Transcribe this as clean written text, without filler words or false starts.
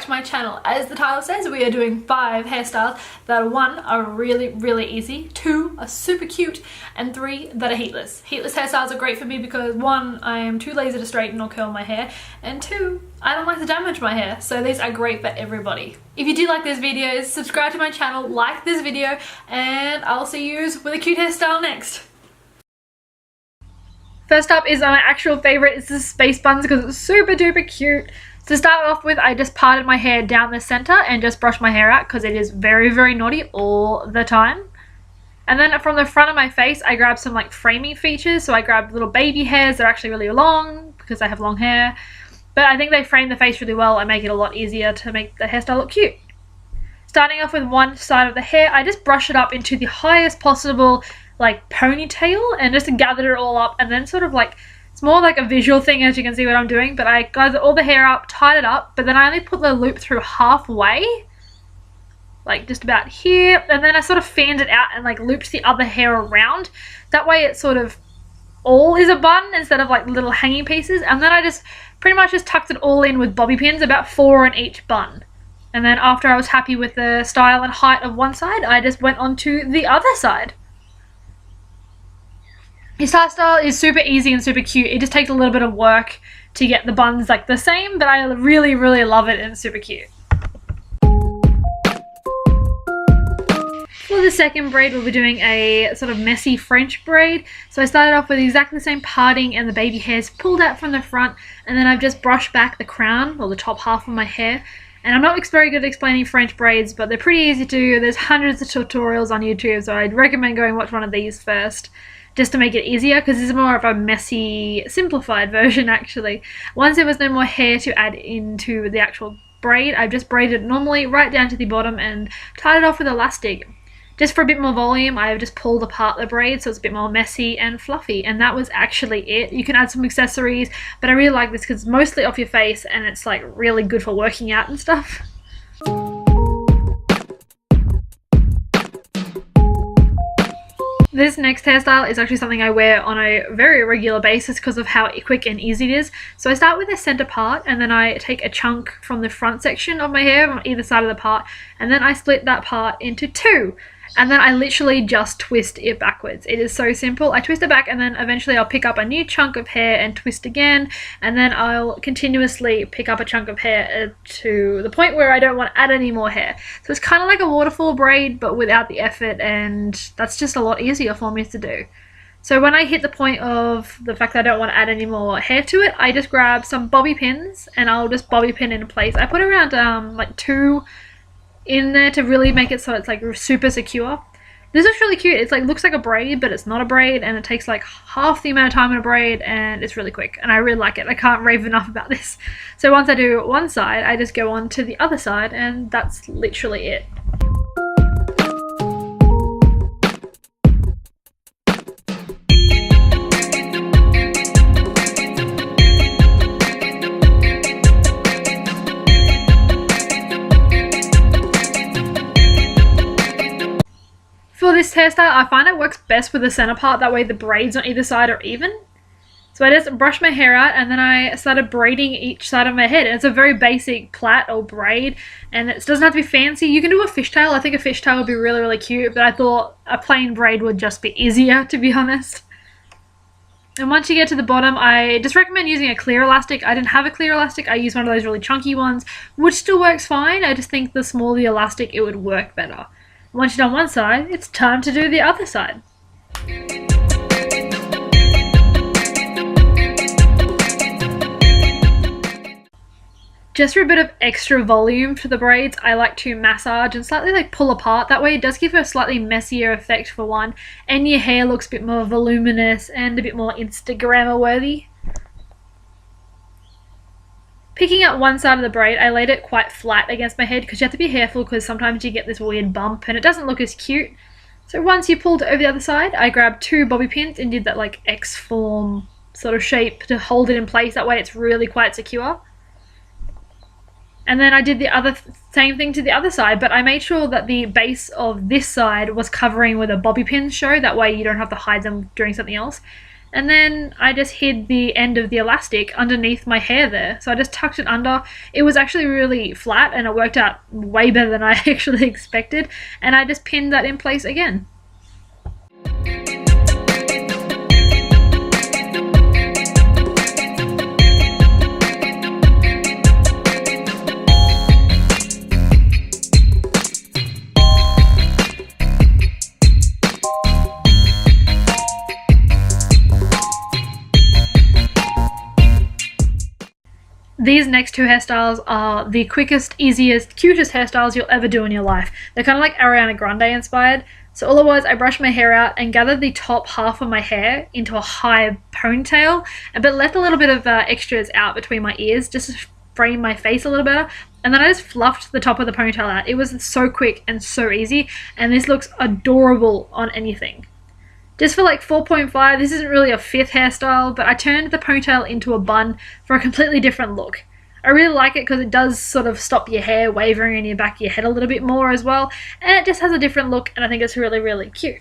back to my channel. As the title says, we are doing 5 hairstyles that 1 are really easy, 2 are super cute, and 3 that are heatless. Heatless hairstyles are great for me because 1, I am too lazy to straighten or curl my hair, and 2, I don't like to damage my hair, so these are great for everybody. If you do like these videos, subscribe to my channel, like this video, and I'll see you with a cute hairstyle next. First up is my actual favourite, it's the space buns because it's super duper cute. To start off with, I just parted my hair down the centre and just brushed my hair out because it is very naughty all the time. And then from the front of my face, I grabbed some like framing features. So I grabbed little baby hairs that are actually really long because I have long hair. But I think they frame the face really well and make it a lot easier to make the hairstyle look cute. Starting off with one side of the hair, I just brush it up into the highest possible like ponytail and just gathered it all up, and then sort of like, it's more like a visual thing as you can see what I'm doing, but I gathered all the hair up, tied it up, but then I only put the loop through halfway, like just about here, and then I sort of fanned it out and like looped the other hair around. That way it sort of all is a bun instead of like little hanging pieces, and then I just pretty much just tucked it all in with bobby pins, about 4 in each bun. And then after I was happy with the style and height of one side, I just went on to the other side. His hairstyle is super easy and super cute. It just takes a little bit of work to get the buns like the same, but I really love it and it's super cute. For the second braid, we'll be doing a sort of messy French braid. So I started off with exactly the same parting and the baby hairs pulled out from the front, and then I've just brushed back the crown or the top half of my hair. And I'm not very good at explaining French braids, but they're pretty easy to do. There's hundreds of tutorials on YouTube, so I'd recommend going watch one of these first, just to make it easier, because this is more of a messy, simplified version actually. Once there was no more hair to add into the actual braid, I've just braided it normally right down to the bottom and tied it off with elastic. Just for a bit more volume, I've just pulled apart the braid so it's a bit more messy and fluffy, and that was actually it. You can add some accessories, but I really like this because it's mostly off your face and it's like really good for working out and stuff. This next hairstyle is actually something I wear on a very regular basis because of how quick and easy it is. So I start with the center part, and then I take a chunk from the front section of my hair on either side of the part, and then I split that part into 2. And then I literally just twist it backwards. It is so simple. I twist it back, and then eventually I'll pick up a new chunk of hair and twist again, and then I'll continuously pick up a chunk of hair to the point where I don't want to add any more hair. So it's kind of like a waterfall braid but without the effort, and that's just a lot easier for me to do. So when I hit the point of the fact that I don't want to add any more hair to it, I just grab some bobby pins and I'll just bobby pin in place. I put around like 2 in there to really make it so it's like super secure. This is really cute. It's like looks like a braid, but it's not a braid, and it takes like half the amount of time in a braid, and it's really quick, and I really like it. I can't rave enough about this. So once I do one side, I just go on to the other side, and that's literally it. For this hairstyle, I find it works best with the center part, that way the braids on either side are even. So I just brush my hair out, and then I started braiding each side of my head. And it's a very basic plait or braid, and it doesn't have to be fancy. You can do a fishtail. I think a fishtail would be really cute, but I thought a plain braid would just be easier, to be honest. And once you get to the bottom, I just recommend using a clear elastic. I didn't have a clear elastic. I used one of those really chunky ones, which still works fine. I just think the smaller the elastic, it would work better. Once you're done one side, it's time to do the other side. Just for a bit of extra volume for the braids, I like to massage and slightly like pull apart. That way it does give a slightly messier effect for one, and your hair looks a bit more voluminous and a bit more Instagrammer worthy. Picking up one side of the braid, I laid it quite flat against my head because you have to be careful because sometimes you get this weird bump and it doesn't look as cute. So once you pulled it over the other side, I grabbed 2 bobby pins and did that like X form sort of shape to hold it in place. That way it's really quite secure. And then I did the same thing to the other side, but I made sure that the base of this side was covering with a bobby pin show. That way you don't have to hide them doing something else. And then I just hid the end of the elastic underneath my hair there. So I just tucked it under. It was actually really flat and it worked out way better than I actually expected. And I just pinned that in place again. These next two hairstyles are the quickest, easiest, cutest hairstyles you'll ever do in your life. They're kind of like Ariana Grande inspired. So all it was, I brushed my hair out and gathered the top half of my hair into a high ponytail, but left a little bit of extras out between my ears just to frame my face a little better. And then I just fluffed the top of the ponytail out. It was so quick and so easy, and this looks adorable on anything. Just for like 4.5, this isn't really a fifth hairstyle, but I turned the ponytail into a bun for a completely different look. I really like it because it does sort of stop your hair wavering in your back of your head a little bit more as well, and it just has a different look, and I think it's really, really cute.